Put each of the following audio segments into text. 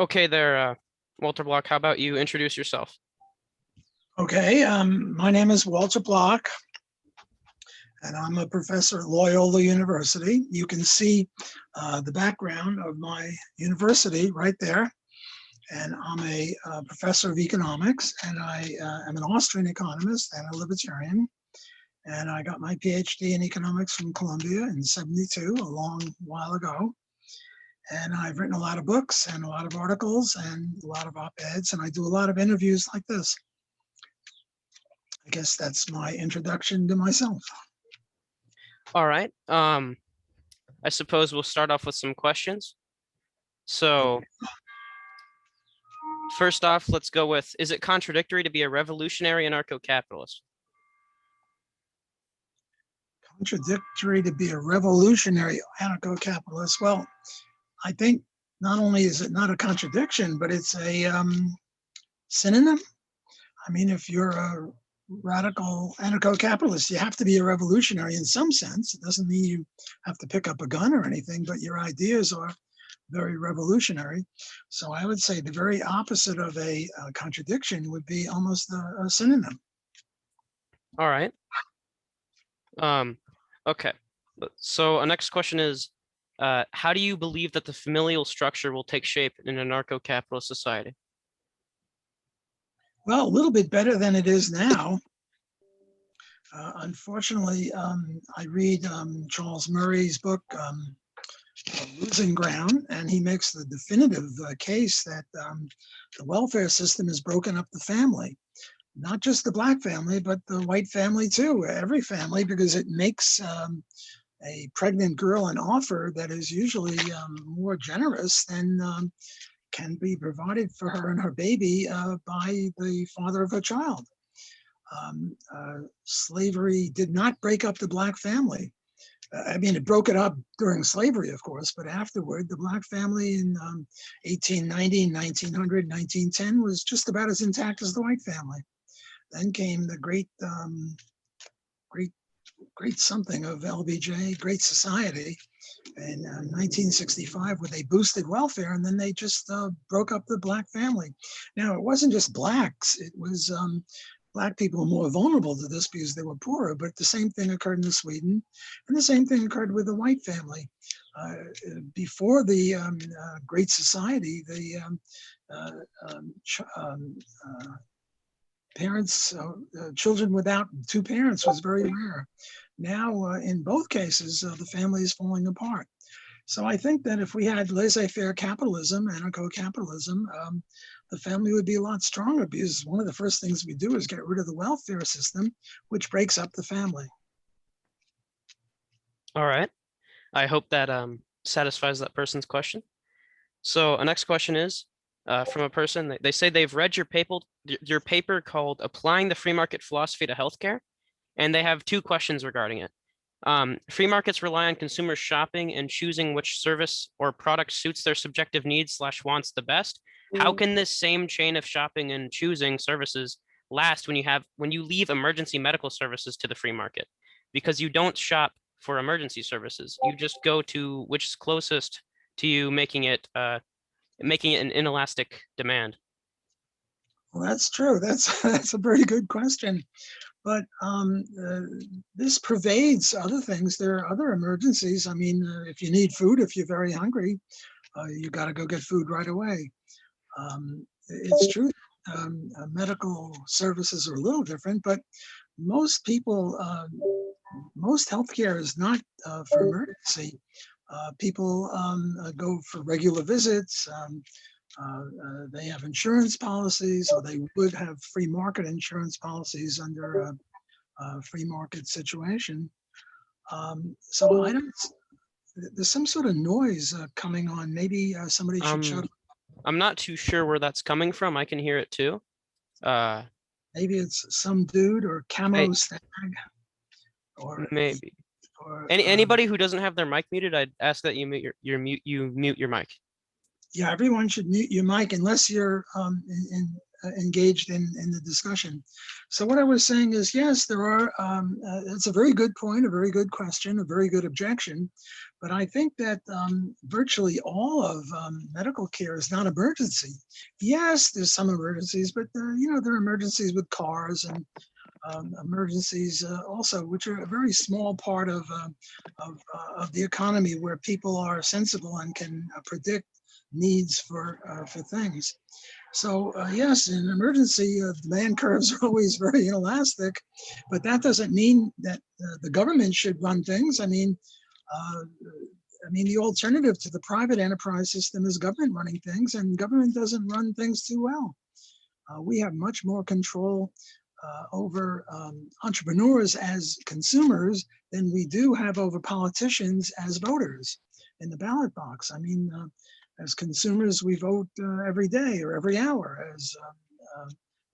Okay there, Walter Block, how about you introduce yourself? Okay, my name is Walter Block, and I'm a professor at Loyola University. You can see the background of my university right there. And I'm a professor of economics, and I am an Austrian economist and a libertarian. And I got my PhD in economics from Columbia in '72, a long while ago. And I've written a lot of books and a lot of articles and a lot of op-eds, and I do a lot of interviews like this. I guess that's my introduction to myself. All right. I suppose we'll start off with some questions. So first off, let's go with, is it contradictory to be a revolutionary anarcho-capitalist? Contradictory to be a revolutionary anarcho-capitalist. Well, I think not only is it not a contradiction, but it's a synonym. I mean, if you're a radical anarcho-capitalist, you have to be a revolutionary in some sense. It doesn't mean you have to pick up a gun or anything, but your ideas are very revolutionary. So I would say the very opposite of a contradiction would be almost a synonym. All right. Okay. So our next question is, how do you believe that the familial structure will take shape in an anarcho-capitalist society? Well, a little bit better than it is now. Unfortunately, I read Charles Murray's book, Losing Ground, and he makes the definitive case that the welfare system has broken up the family. Not just the black family, but the white family too, every family, because it makes a pregnant girl an offer that is usually more generous than can be provided for her and her baby by the father of her child. Slavery did not break up the black family. I mean, it broke it up during slavery, of course, but afterward, the black family in 1890, 1900, 1910 was just about as intact as the white family. Then came the great something of LBJ, Great Society, in 1965, where they boosted welfare, and then they just broke up the black family. Now, it wasn't just blacks, it was black people were more vulnerable to this because they were poorer, but the same thing occurred in Sweden, and the same thing occurred with the white family. Before the Great Society, the parents, children without two parents was very rare. Now, in both cases, the family is falling apart. So I think that if we had laissez-faire capitalism, anarcho-capitalism, the family would be a lot stronger, because one of the first things we do is get rid of the welfare system, which breaks up the family. All right. I hope that satisfies that person's question. So our next question is from a person. They say they've read your paper called Applying the Free Market Philosophy to Healthcare, and they have two questions regarding it. Free markets rely on consumers shopping and choosing which service or product suits their subjective needs/wants the best. How can this same chain of shopping and choosing services last when you leave emergency medical services to the free market? Because you don't shop for emergency services. You just go to which is closest to you, making it an inelastic demand. Well, that's true. That's a very good question. But this pervades other things. There are other emergencies. I mean, if you need food, if you're very hungry, you got to go get food right away. It's true. Medical services are a little different, but most people, most healthcare is not for emergency. People go for regular visits. They have insurance policies, or they would have free market insurance policies under a free market situation. So I don't. There's some sort of noise coming on. Maybe somebody should shut up. I'm not too sure where that's coming from. I can hear it too. Maybe it's some dude or camo stag, or maybe. Anybody who doesn't have their mic muted, I'd ask that you mute you mute your mic. Yeah, everyone should mute your mic unless you're engaged in the discussion. So what I was saying is, yes, there are, it's a very good point, a very good question, a very good objection. But I think that virtually all of medical care is not emergency. Yes, there's some emergencies, but you know, there are emergencies with cars and emergencies also, which are a very small part of the economy, where people are sensible and can predict needs for things. So yes, in emergency, demand curves are always very inelastic, but that doesn't mean that the government should run things. I mean, the alternative to the private enterprise system is government running things, and government doesn't run things too well. We have much more control over entrepreneurs as consumers than we do have over politicians as voters in the ballot box. I mean, as consumers, we vote every day or every hour. As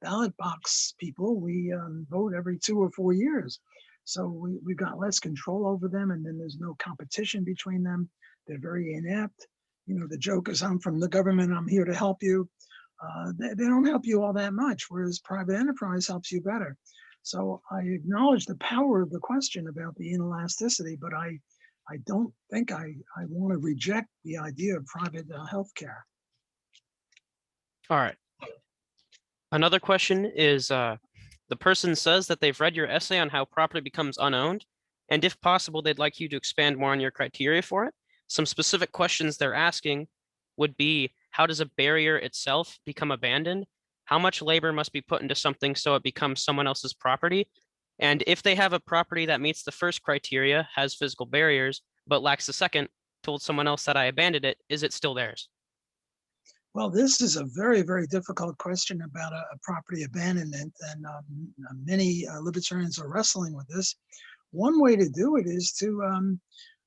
ballot box people, we vote every 2 or 4 years. So we've got less control over them, and then there's no competition between them. They're very inept. You know, the joke is, I'm from the government, I'm here to help you. They don't help you all that much, whereas private enterprise helps you better. So I acknowledge the power of the question about the inelasticity, but I don't think I want to reject the idea of private healthcare. All right. Another question is, the person says that they've read your essay on how property becomes unowned, and if possible, they'd like you to expand more on your criteria for it. Some specific questions they're asking would be, how does a barrier itself become abandoned? How much labor must be put into something so it becomes someone else's property? And if they have a property that meets the first criteria, has physical barriers, but lacks the second, told someone else that I abandoned it, is it still theirs? Well, this is a very, very difficult question about a property abandonment, and many libertarians are wrestling with this. One way to do it is to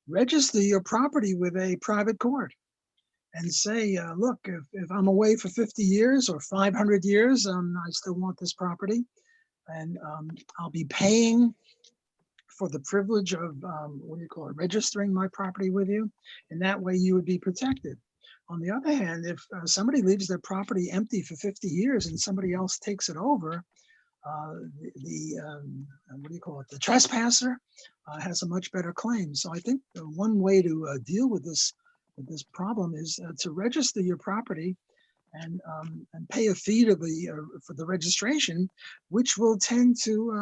register your property with a private court and say, look, if I'm away for 50 years or 500 years, I still want this property, and I'll be paying for the privilege of, registering my property with you, and that way you would be protected. On the other hand, if somebody leaves their property empty for 50 years and somebody else takes it over, the trespasser has a much better claim. So I think the one way to deal with this problem is to register your property and pay a fee to for the registration, which will tend to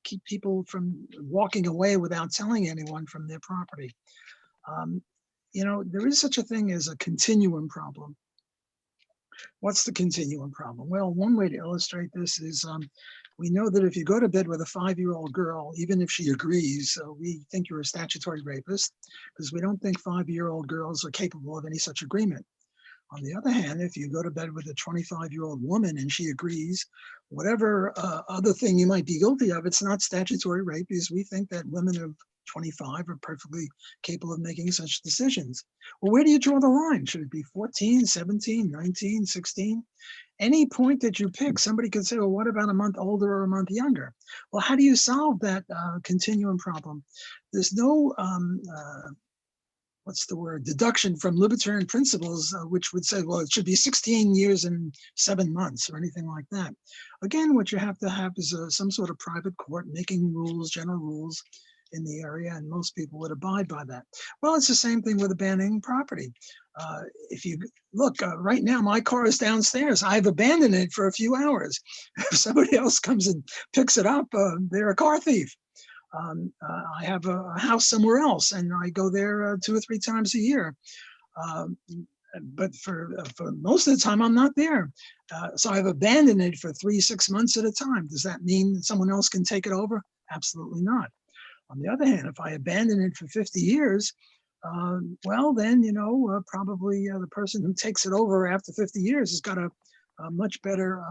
keep people from walking away without telling anyone from their property. You know, there is such a thing as a continuum problem. What's the continuum problem? Well, one way to illustrate this is we know that if you go to bed with a 5-year-old girl, even if she agrees, we think you're a statutory rapist, because we don't think 5-year-old girls are capable of any such agreement. On the other hand, if you go to bed with a 25-year-old woman and she agrees, whatever other thing you might be guilty of, it's not statutory rape, because we think that women of 25 are perfectly capable of making such decisions. Well, where do you draw the line? Should it be 14, 17, 19, 16? Any point that you pick, somebody could say, well, what about a month older or a month younger? Well, how do you solve that continuum problem? There's no deduction from libertarian principles, which would say, well, it should be 16 years and 7 months or anything like that. Again, what you have to have is some sort of private court making rules, general rules in the area, and most people would abide by that. Well, it's the same thing with abandoning property. If you look, right now, my car is downstairs. I've abandoned it for a few hours. If somebody else comes and picks it up, they're a car thief. I have a house somewhere else, and I go there 2 or 3 times a year. But for most of the time, I'm not there. So I've abandoned it for 3-6 months at a time. Does that mean someone else can take it over? Absolutely not. On the other hand, if I abandon it for 50 years, well, then, probably the person who takes it over after 50 years has got a much better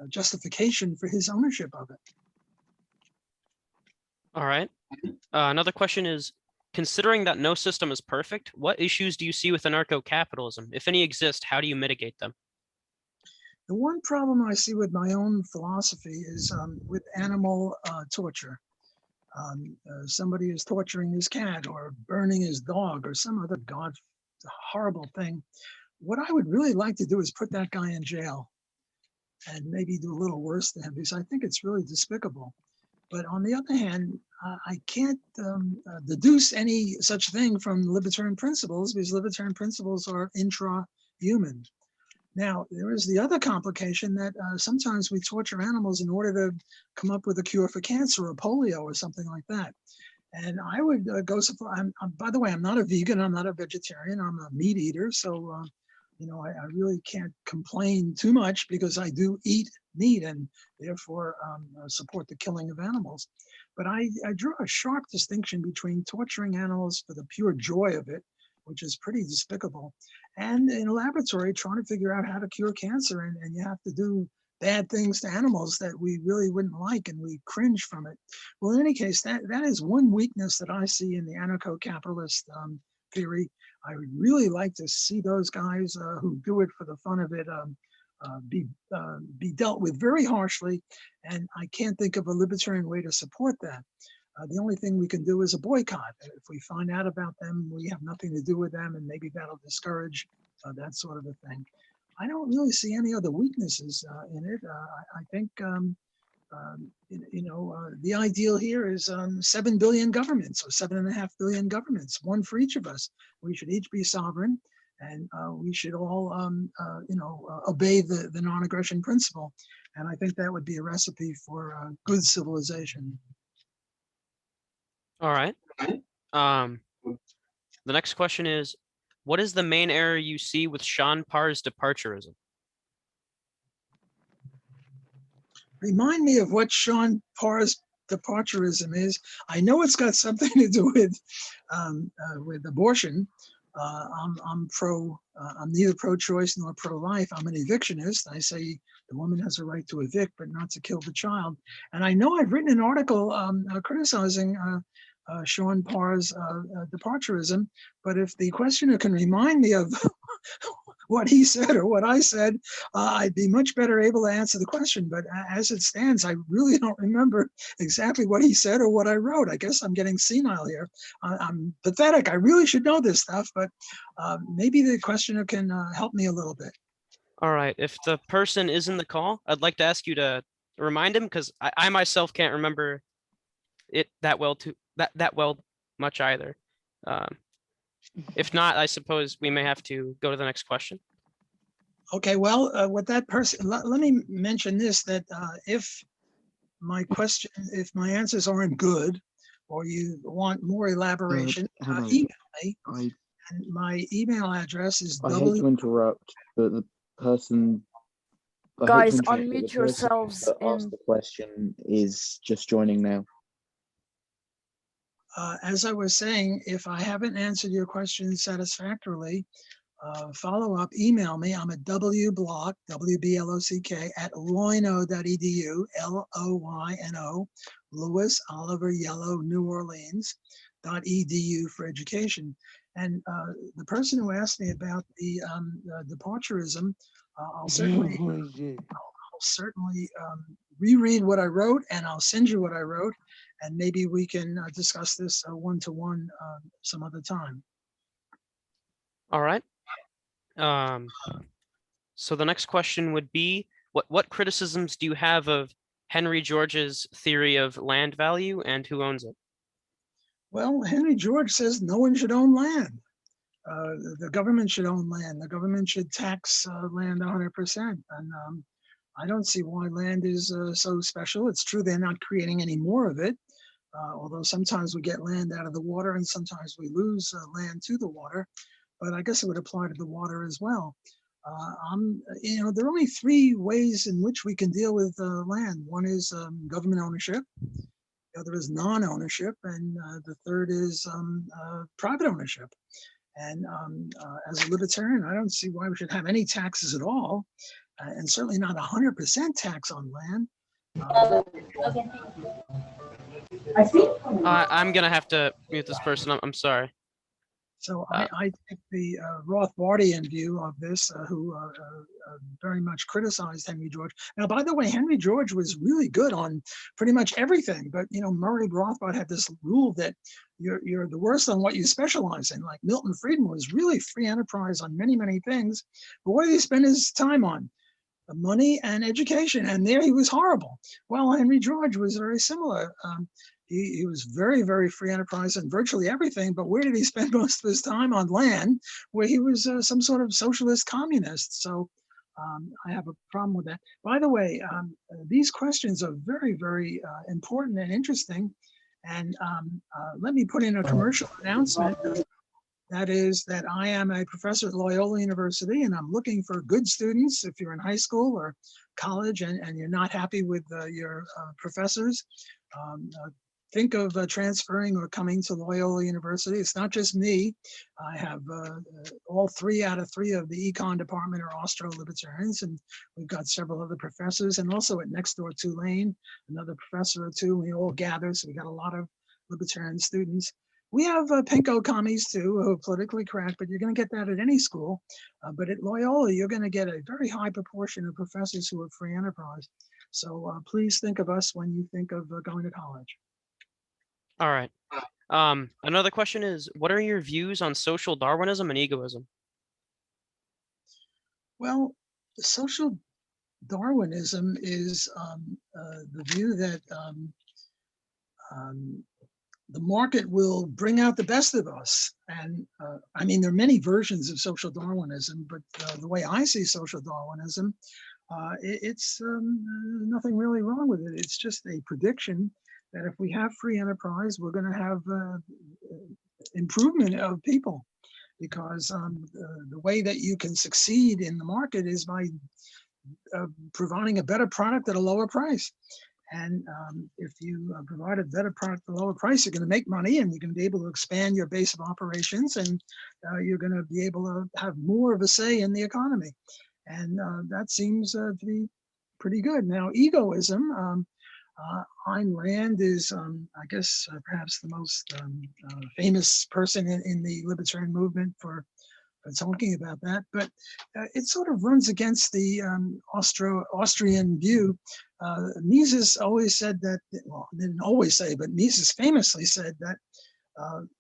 justification for his ownership of it. All right. Another question is, considering that no system is perfect, what issues do you see with anarcho-capitalism? If any exist, how do you mitigate them? The one problem I see with my own philosophy is with animal torture. Somebody is torturing his cat or burning his dog or some other horrible thing. What I would really like to do is put that guy in jail. and maybe do a little worse to him, because I think it's really despicable. But on the other hand, I can't deduce any such thing from libertarian principles, because libertarian principles are intra-human. Now, there is the other complication that sometimes we torture animals in order to come up with a cure for cancer or polio or something like that. And I would go so far. By the way, I'm not a vegan. I'm not a vegetarian. I'm a meat eater. So, I really can't complain too much, because I do eat meat and therefore support the killing of animals. But I draw a sharp distinction between torturing animals for the pure joy of it, which is pretty despicable, and in a laboratory trying to figure out how to cure cancer. And you have to do bad things to animals that we really wouldn't like, and we cringe from it. Well, in any case, that is one weakness that I see in the anarcho-capitalist theory. I would really like to see those guys who do it for the fun of it be dealt with very harshly, and I can't think of a libertarian way to support that. The only thing we can do is a boycott. If we find out about them, we have nothing to do with them, and maybe that'll discourage that sort of a thing. I don't really see any other weaknesses in it. I think the ideal here is 7 billion governments, or 7.5 billion governments, one for each of us. We should each be sovereign, and we should all, obey the non-aggression principle. And I think that would be a recipe for good civilization. All right. The next question is, what is the main error you see with Sean Parr's Departurism? Remind me of what Sean Parr's Departurism is. I know it's got something to do with abortion. I'm neither pro-choice nor pro-life. I'm an evictionist. I say the woman has a right to evict, but not to kill the child. And I know I've written an article criticizing Sean Parr's Departurism, but if the questioner can remind me of what he said or what I said, I'd be much better able to answer the question. But as it stands, I really don't remember exactly what he said or what I wrote. I guess I'm getting senile here. I'm pathetic. I really should know this stuff, but maybe the questioner can help me a little bit. All right. If the person is in the call, I'd like to ask you to remind him, because I myself can't remember it that well much either. If not, I suppose we may have to go to the next question. Okay, well, with that person, let me mention this, that if my answers aren't good, or you want more elaboration, email me. And my email address is I hate to interrupt, but the person... Guys, unmute yourselves. That asked the question is just joining now. As I was saying, if I haven't answered your question satisfactorily, follow up, email me. I'm at wblock, WBLOCK, at loyno.edu, LOYNO, Louis, Oliver, Yellow, New Orleans.edu for education. And the person who asked me about the Departurism, I'll certainly reread what I wrote, and I'll send you what I wrote, and maybe we can discuss this one-to-one some other time. All right. So the next question would be, what criticisms do you have of Henry George's theory of land value, and who owns it? Well, Henry George says no one should own land. The government should own land. The government should tax land 100%. And I don't see why land is so special. It's true they're not creating any more of it, although sometimes we get land out of the water and sometimes we lose land to the water. But I guess it would apply to the water as well. There are only 3 ways in which we can deal with land. One is government ownership. The other is non-ownership, and the third is private ownership. And as a libertarian, I don't see why we should have any taxes at all, and certainly not 100% tax on land. I'm gonna have to mute this person. I'm sorry. So I take the Rothbardian view of this, who very much criticized Henry George. Now, by the way, Henry George was really good on pretty much everything, but Murray Rothbard had this rule that you're the worst on what you specialize in. Like Milton Friedman was really free enterprise on many, many things, but what did he spend his time on? money and education, and there he was horrible. Well, Henry George was very similar. He was very, very free enterprise and virtually everything, but where did he spend most of his time? On land, where he was some sort of socialist communist. So I have a problem with that. By the way, these questions are very, very important and interesting. And let me put in a commercial announcement. That is that I am a professor at Loyola University, and I'm looking for good students. If you're in high school or college and you're not happy with your professors, think of transferring or coming to Loyola University. It's not just me. I have all 3 out of 3 of the econ department are Austro-Libertarians, and we've got several other professors, and also at next door Tulane, another professor or two. We all gather, so we got a lot of Libertarian students. We have pinko commies too, who are politically correct, but you're going to get that at any school. But at Loyola, you're going to get a very high proportion of professors who are free enterprise. So please think of us when you think of going to college. All right. Another question is, what are your views on social Darwinism and egoism? Well, social Darwinism is the view that the market will bring out the best of us. And I mean, there are many versions of social Darwinism, but the way I see social Darwinism, it's nothing really wrong with it. It's just a prediction that if we have free enterprise, we're going to have improvement of people, because the way that you can succeed in the market is by providing a better product at a lower price. And if you provide a better product at a lower price, you're going to make money, and you're going to be able to expand your base of operations, and you're going to be able to have more of a say in the economy. And that seems to be pretty good. Now, egoism, Ayn Rand is, I guess, perhaps the most famous person in the libertarian movement for talking about that, but it sort of runs against the Austrian view. Mises always said that, well, didn't always say, but Mises famously said that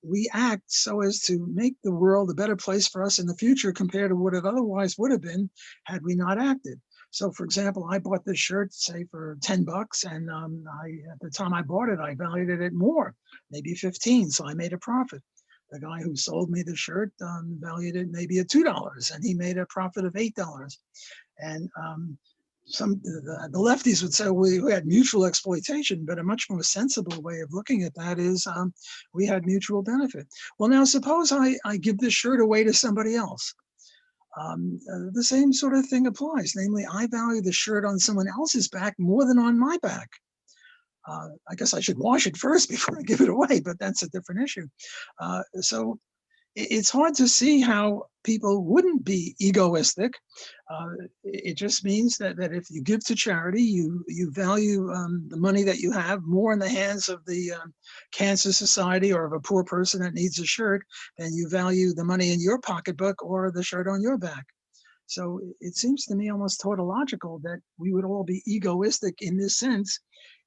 we act so as to make the world a better place for us in the future compared to what it otherwise would have been had we not acted. So, for example, I bought this shirt, say, for $10, and at the time I bought it, I valued it at more, maybe 15, so I made a profit. The guy who sold me the shirt valued it maybe at $2, and he made a profit of $8. And the lefties would say we had mutual exploitation, but a much more sensible way of looking at that is we had mutual benefit. Well, now suppose I give this shirt away to somebody else. The same sort of thing applies. Namely, I value the shirt on someone else's back more than on my back. I guess I should wash it first before I give it away, but that's a different issue. So it's hard to see how people wouldn't be egoistic. It just means that if you give to charity, you value the money that you have more in the hands of the Cancer Society or of a poor person that needs a shirt than you value the money in your pocketbook or the shirt on your back. So it seems to me almost tautological that we would all be egoistic in this sense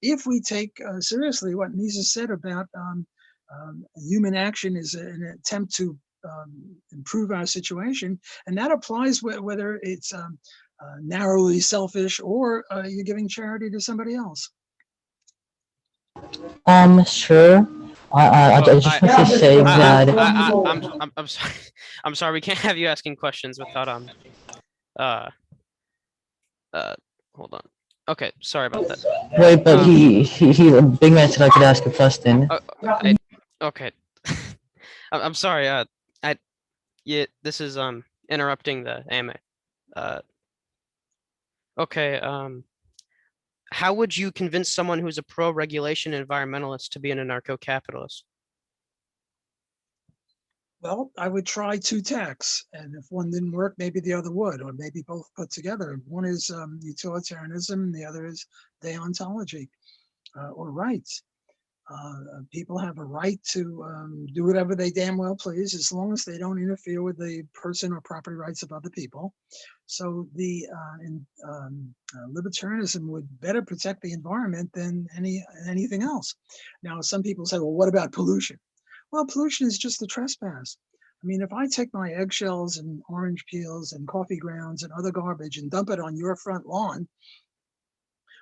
if we take seriously what Mises said about human action is an attempt to improve our situation. And that applies whether it's narrowly selfish or you're giving charity to somebody else. Sure. I just want to say that I'm sorry. I'm sorry. We can't have you asking questions without hold on. Okay, sorry about that. wait, but he the big man said I could ask a question. Okay. I'm sorry. Yeah, this is interrupting the AMA. Okay. How would you convince someone who's a pro-regulation environmentalist to be an anarcho-capitalist? Well, I would try 2 tacks, and if one didn't work, maybe the other would, or maybe both put together. One is utilitarianism, and the other is deontology or rights. People have a right to do whatever they damn well please, as long as they don't interfere with the person or property rights of other people. So the libertarianism would better protect the environment than anything else. Now, some people say, well, what about pollution? Well, pollution is just a trespass. I mean, if I take my eggshells and orange peels and coffee grounds and other garbage and dump it on your front lawn,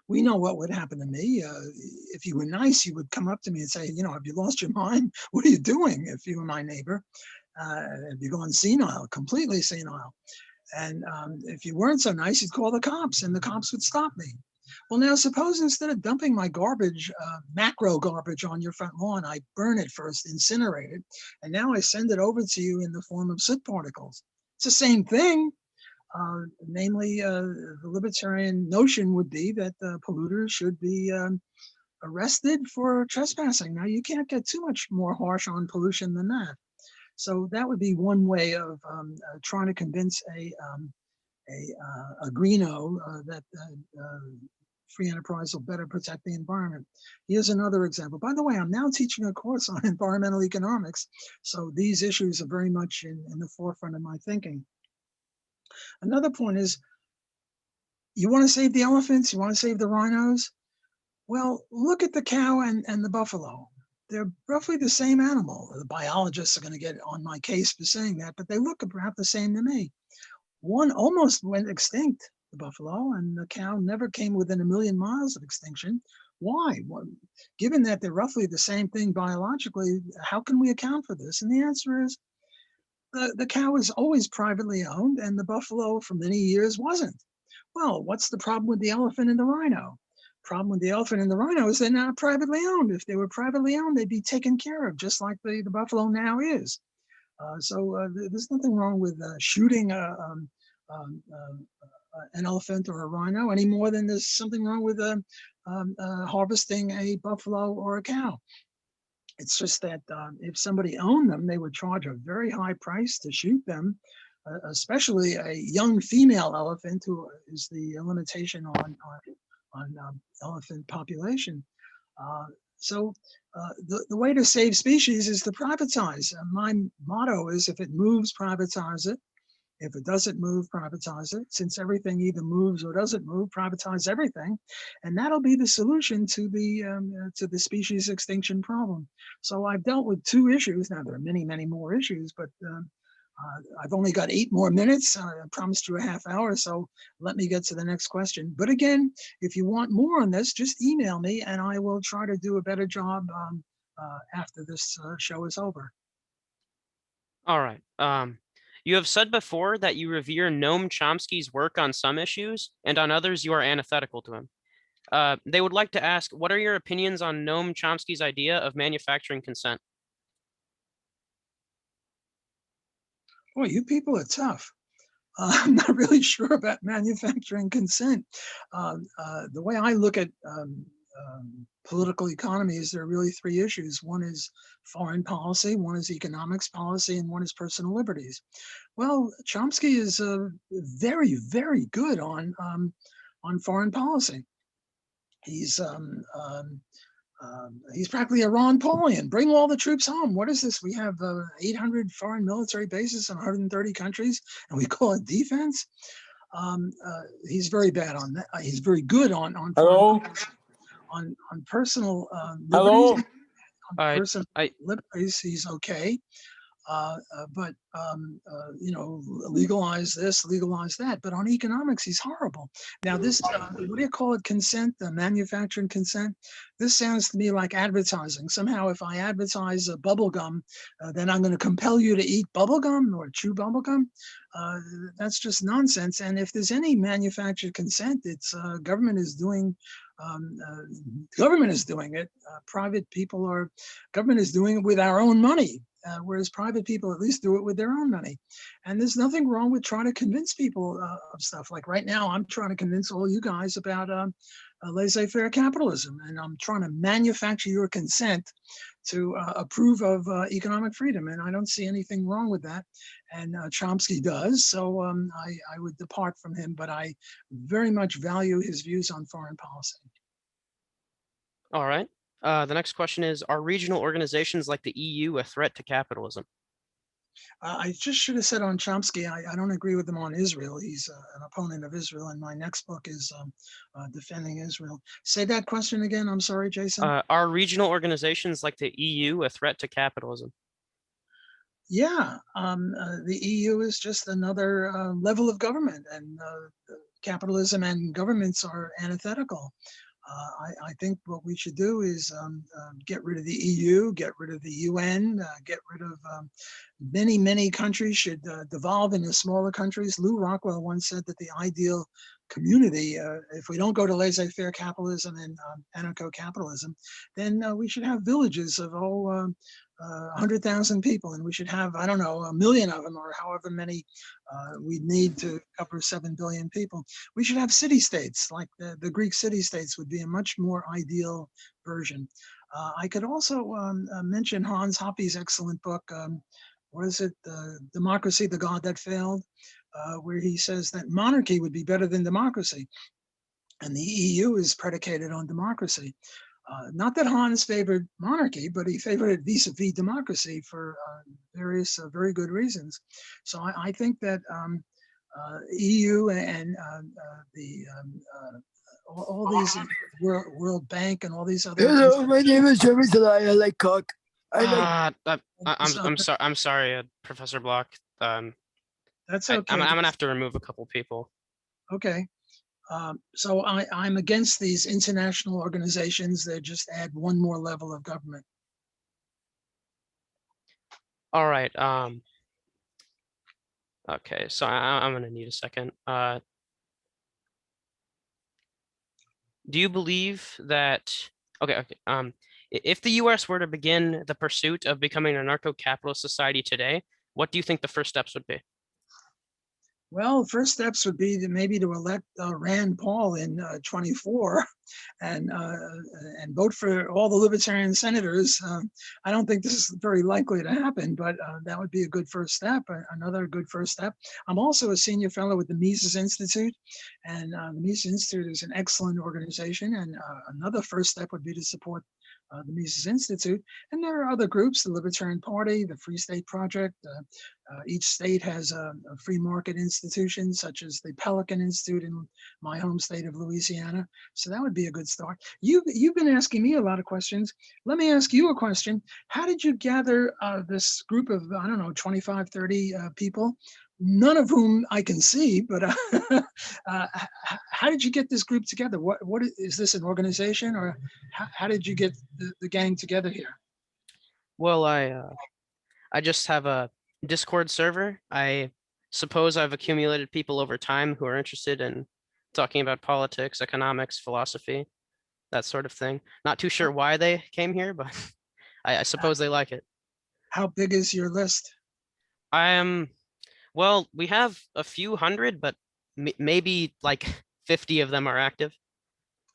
we know what would happen to me. If you were nice, you would come up to me and say, have you lost your mind? What are you doing? If you were my neighbor, have you gone senile, completely senile? And if you weren't so nice, you'd call the cops and the cops would stop me. Well, now suppose instead of dumping my garbage, macro garbage on your front lawn, I burn it first, incinerate it, and now I send it over to you in the form of soot particles. It's the same thing. Namely, the libertarian notion would be that polluters should be arrested for trespassing. Now, you can't get too much more harsh on pollution than that. So that would be one way of trying to convince a greeno that free enterprise will better protect the environment. Here's another example. By the way, I'm now teaching a course on environmental economics, so these issues are very much in the forefront of my thinking. Another point is, you want to save the elephants, you want to save the rhinos? Well, look at the cow and the buffalo. They're roughly the same animal. The biologists are going to get on my case for saying that, but they look about the same to me. One almost went extinct, the buffalo, and the cow never came within 1 million miles of extinction. Why? Well, given that they're roughly the same thing biologically, how can we account for this? And the answer is, the cow is always privately owned and the buffalo for many years wasn't. Well, what's the problem with the elephant and the rhino? Problem with the elephant and the rhino is they're not privately owned. If they were privately owned, they'd be taken care of, just like the buffalo now is. So there's nothing wrong with shooting an elephant or a rhino any more than there's something wrong with harvesting a buffalo or a cow. It's just that if somebody owned them, they would charge a very high price to shoot them, especially a young female elephant, who is the limitation on elephant population. So the way to save species is to privatize. My motto is, if it moves, privatize it. If it doesn't move, privatize it. Since everything either moves or doesn't move, privatize everything, and that'll be the solution to the species extinction problem. So I've dealt with 2 issues. Now there are many, many more issues, but I've only got 8 more minutes. I promised you a half hour, so let me get to the next question. But again, if you want more on this, just email me, and I will try to do a better job after this show is over. All right. You have said before that you revere Noam Chomsky's work on some issues, and on others you are antithetical to him. They would like to ask, what are your opinions on Noam Chomsky's idea of manufacturing consent? Boy, you people are tough. I'm not really sure about manufacturing consent. The way I look at political economy is there are really 3 issues. One is foreign policy, one is economics policy, and one is personal liberties. Well, Chomsky is very, very good on foreign policy. He's practically a Ron Paulian. Bring all the troops home. What is this? We have 800 foreign military bases in 130 countries, and we call it defense. He's very bad on that. He's very good on Hello. On personal Hello. liberties. On personal liberties, he's okay. But legalize this, legalize that. But on economics, he's horrible. Now, this, what do you call it? Consent, manufacturing consent. This sounds to me like advertising. Somehow, if I advertise bubble gum, then I'm going to compel you to eat bubble gum or chew bubble gum. That's just nonsense. And if there's any manufactured consent, it's government is doing. Government is doing it. Government is doing it with our own money. Whereas private people at least do it with their own money. And there's nothing wrong with trying to convince people of stuff. Like right now, I'm trying to convince all you guys about laissez-faire capitalism, and I'm trying to manufacture your consent to approve of economic freedom. And I don't see anything wrong with that. And Chomsky does, so I would depart from him, but I very much value his views on foreign policy. All right. The next question is, are regional organizations like the EU a threat to capitalism? I just should have said on Chomsky, I don't agree with him on Israel. He's an opponent of Israel, and my next book is defending Israel. Say that question again. I'm sorry, Jason. Are regional organizations like the EU a threat to capitalism? Yeah, the EU is just another level of government, and capitalism and governments are antithetical. I think what we should do is get rid of the EU, get rid of the UN, get rid of many countries should devolve into smaller countries. Lew Rockwell once said that the ideal community, if we don't go to laissez-faire capitalism and anarcho-capitalism, then we should have villages of 100,000 people, and we should have, I don't know, 1 million of them, or however many we need to cover 7 billion people. We should have city-states, like the Greek city-states would be a much more ideal version. I could also mention Hans Hoppe's excellent book, what is it, Democracy, the God That Failed, where he says that monarchy would be better than democracy. And the EU is predicated on democracy. Not that Hans favored monarchy, but he favored it vis-a-vis democracy for various very good reasons. So I think that EU and all these World Bank and all these other. Hello, my name is Jeremy Zelaya. I like cock. I'm sorry, Professor Block. That's okay. I'm gonna have to remove a couple people. Okay. So I'm against these international organizations that just add one more level of government. All right. Okay, so I'm gonna need a second. Do you believe that? Okay. If the U.S. were to begin the pursuit of becoming an anarcho-capitalist society today, what do you think the first steps would be? Well, first steps would be maybe to elect Rand Paul in 24 and vote for all the Libertarian senators. I don't think this is very likely to happen, but that would be a good first step, another good first step. I'm also a senior fellow with the Mises Institute, and the Mises Institute is an excellent organization, and another first step would be to support the Mises Institute. And there are other groups, the Libertarian Party, the Free State Project. Each state has a free market institution, such as the Pelican Institute in my home state of Louisiana. So that would be a good start. You've been asking me a lot of questions. Let me ask you a question. How did you gather this group of, I don't know, 25, 30 people? None of whom I can see, but how did you get this group together? What is this, an organization, or how did you get the gang together here? Well, I just have a Discord server. I suppose I've accumulated people over time who are interested in talking about politics, economics, philosophy, that sort of thing. Not too sure why they came here, but I suppose they like it. How big is your list? Well, we have a few hundred, but maybe like 50 of them are active.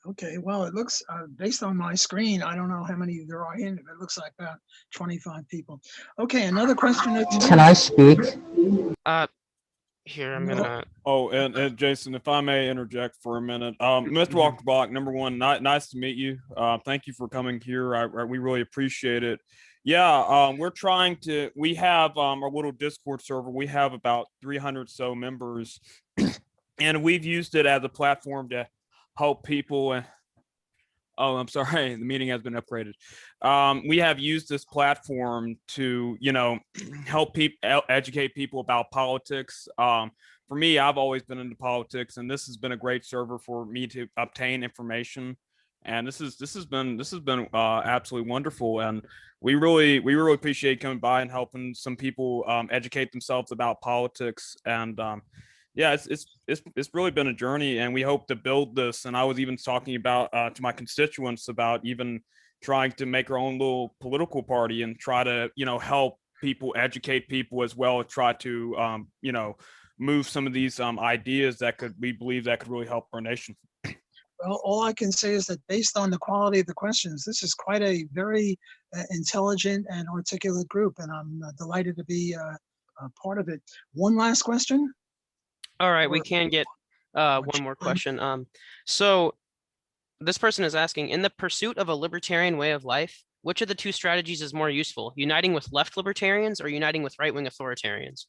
Okay, well, it looks, based on my screen, I don't know how many there are in it. It looks like about 25 people. Okay, another question. Can I speak? Here, I'm gonna. Oh, and Jason, if I may interject for a minute, Mr. Walker Block, number one, nice to meet you. Thank you for coming here. We really appreciate it. Yeah, we're trying to. We have our little Discord server. We have about 300 so members, and we've used it as a platform to help people. Oh, I'm sorry, the meeting has been upgraded. We have used this platform to, help people, educate people about politics. For me, I've always been into politics, and this has been a great server for me to obtain information. And this has been absolutely wonderful, and we really appreciate coming by and helping some people educate themselves about politics. And yeah, it's really been a journey, and we hope to build this. And I was even talking about to my constituents about even trying to make our own little political party and try to help people, educate people, as well as try to move some of these ideas that we believe that could really help our nation. Well, all I can say is that based on the quality of the questions, this is quite a very intelligent and articulate group, and I'm delighted to be a part of it. One last question. All right, we can get one more question. So this person is asking, in the pursuit of a libertarian way of life, which of the two strategies is more useful, uniting with left-libertarians or uniting with right-wing authoritarians?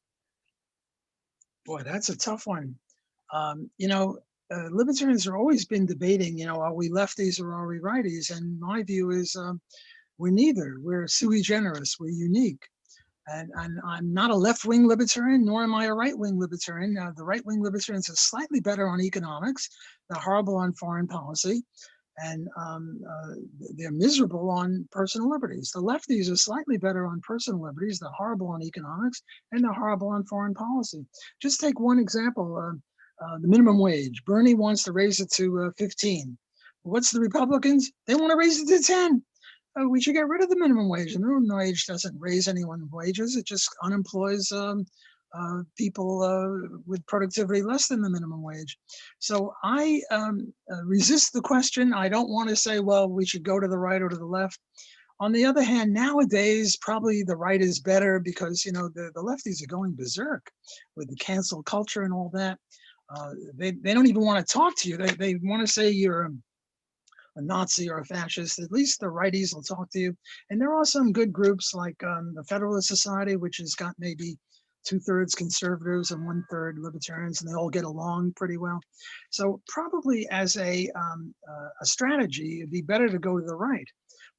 Boy, that's a tough one. Libertarians have always been debating, are we lefties or are we righties? And my view is we're neither. We're sui generis. We're unique. And I'm not a left-wing libertarian, nor am I a right-wing libertarian. The right-wing libertarians are slightly better on economics. They're horrible on foreign policy, and they're miserable on personal liberties. The lefties are slightly better on personal liberties. They're horrible on economics, and they're horrible on foreign policy. Just take one example, the minimum wage. Bernie wants to raise it to 15. What's the Republicans? They want to raise it to 10. We should get rid of the minimum wage. And the minimum wage doesn't raise anyone's wages. It just unemploys people with productivity less than the minimum wage. So I resist the question. I don't want to say, well, we should go to the right or to the left. On the other hand, nowadays, probably the right is better because, you know, the lefties are going berserk with the cancel culture and all that. They don't even want to talk to you. They want to say you're a Nazi or a fascist. At least the righties will talk to you. And there are some good groups like the Federalist Society, which has got maybe 2/3 conservatives and 1/3 libertarians, and they all get along pretty well. So probably as a strategy, it'd be better to go to the right.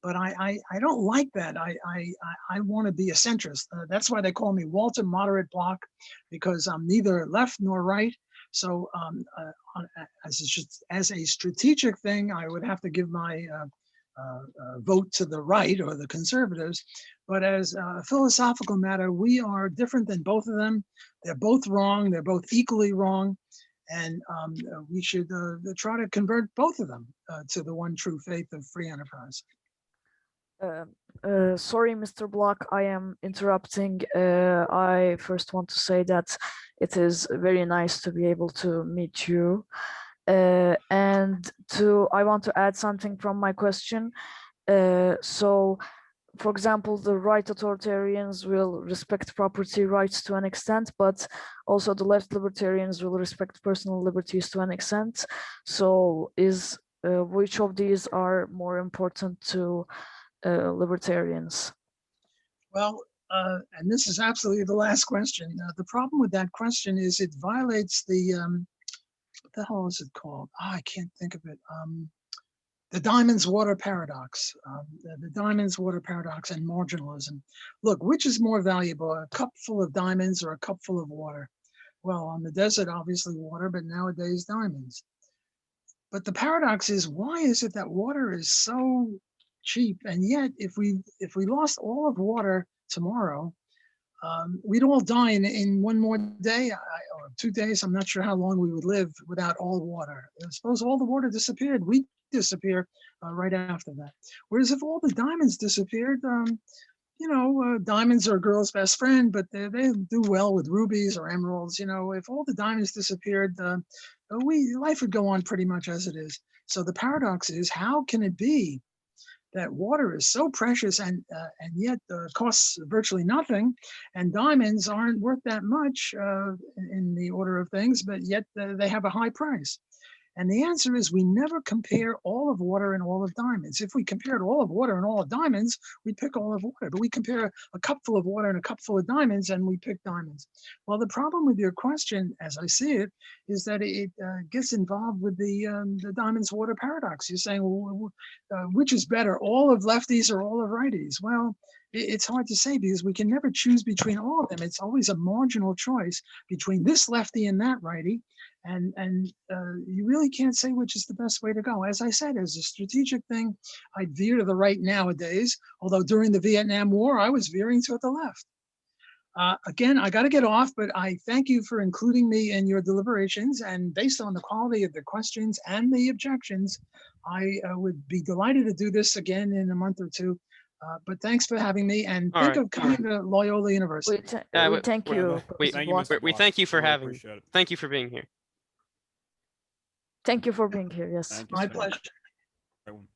But I don't like that. I want to be a centrist. That's why they call me Walter Moderate Block, because I'm neither left nor right. So as a strategic thing, I would have to give my vote to the right or the conservatives. But as a philosophical matter, we are different than both of them. They're both wrong. They're both equally wrong. And we should try to convert both of them to the one true faith of free enterprise. Sorry, Mr. Block, I am interrupting. I first want to say that it is very nice to be able to meet you. And I want to add something from my question. So, for example, the right-authoritarians will respect property rights to an extent, but also the left-libertarians will respect personal liberties to an extent. So, which of these are more important to libertarians? Well, and this is absolutely the last question. The problem with that question is it violates the, what the hell is it called? I can't think of it. The Diamonds Water Paradox. The Diamonds Water Paradox and marginalism. Look, which is more valuable, a cup full of diamonds or a cup full of water? Well, on the desert, obviously water, but nowadays diamonds. But the paradox is, why is it that water is so cheap, and yet if we lost all of water tomorrow, we'd all die in one more day or 2 days. I'm not sure how long we would live without all water. Suppose all the water disappeared, we'd disappear right after that. Whereas if all the diamonds disappeared, you know, diamonds are a girl's best friend, but they do well with rubies or emeralds. You know, if all the diamonds disappeared, life would go on pretty much as it is. So the paradox is, how can it be that water is so precious and yet costs virtually nothing, and diamonds aren't worth that much in the order of things, but yet they have a high price? And the answer is, we never compare all of water and all of diamonds. If we compared all of water and all of diamonds, we'd pick all of water. But we compare a cup full of water and a cup full of diamonds, and we pick diamonds. Well, the problem with your question, as I see it, is that it gets involved with the diamonds water paradox. You're saying, well, which is better, all of lefties or all of righties? Well, it's hard to say, because we can never choose between all of them. It's always a marginal choice between this lefty and that righty. And you really can't say which is the best way to go. As I said, as a strategic thing, I'd veer to the right nowadays, although during the Vietnam War, I was veering to the left. Again, I got to get off, but I thank you for including me in your deliberations. And based on the quality of the questions and the objections, I would be delighted to do this again in a month or two. But thanks for having me, and think of coming to Loyola University. We thank you. We thank you for Really having. appreciate it. Thank you for being here. Thank you for being here. Yes. Thank you My so much. pleasure. Everyone.